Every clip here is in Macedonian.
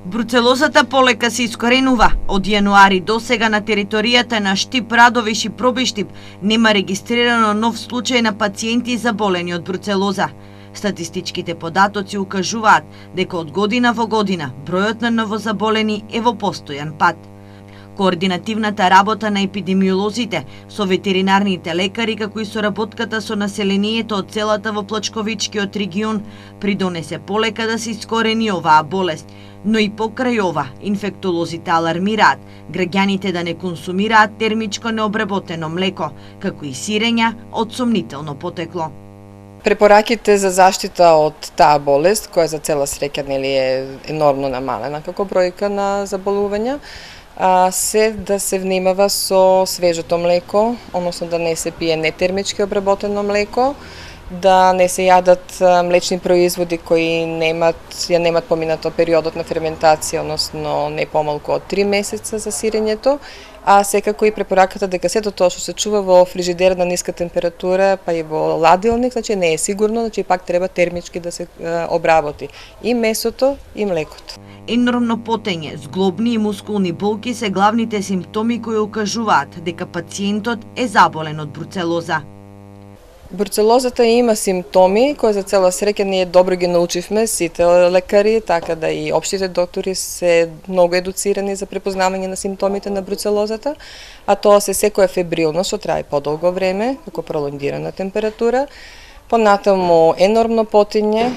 Бруцелозата полека се искоренува. Од јануари до сега на територијата на Штип, Радовиш и Пробиштип нема регистрирано нов случај на пациенти заболени од бруцелоза. Статистичките податоци укажуваат дека од година во година бројот на новозаболени е во постојан пат. Координативната работа на епидемиолозите со ветеринарните лекари како и соработката со населението од целата во Плачковичкиот регион придонесе полека да се искорени оваа болест, но и покрај ова инфектолозите алармираат граѓаните да не консумираат термичко необработено млеко, како и сирења од сомнително потекло. Препораките за заштита од таа болест, која за цела среќа е енормно намалена како бројка на заболувања, се да се внимава со свежото млеко, односно да не се пие нетермички обработено млеко, да не се јадат млечни производи кои немат поминато периодот на ферментација, односно не помалку од 3 месеца за сирењето, а секако и препораката дека сето тоа што се чува во фрижидер на ниска температура, па и во ладилник, значи не е сигурно, значи пак треба термички да се обработи и месото и млекото. Енормно потење, зглобни и мускулни болки се главните симптоми кои укажуваат дека пациентот е заболен од бруцелоза. Бруцелозата има симптоми кои за цела среќа ние добро ги научивме сите лекари, така да и општите доктори се многу едуцирани за препознавање на симптомите на бруцелозата, а тоа се секоја фебрилност што трае подолго време, како пролонгирана температура, понатаму енормно потење,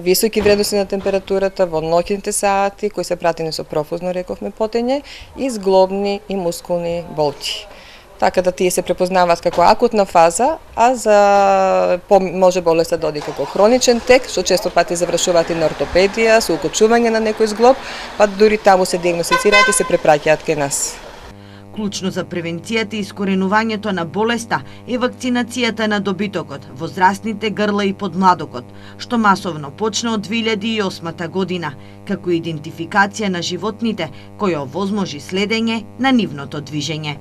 високи вредности на температурата во ноќните сати, кои се пратени со профузно, рековме, потење и зглобни и мускулни болки. Така да тие се препознаваат како акутна фаза, а може болеста да оди како хроничен тек, што често пати завршуваат и на ортопедија, со укочување на некој зглоб, па дури таму се диагностицираат и се препраќаат кај нас. Клучно за превенцијата и искоренувањето на болеста е вакцинацијата на добитокот, возрастните, грла и подмладокот, што масовно почна од 2008 година, како идентификација на животните, која овозможи следење на нивното движење.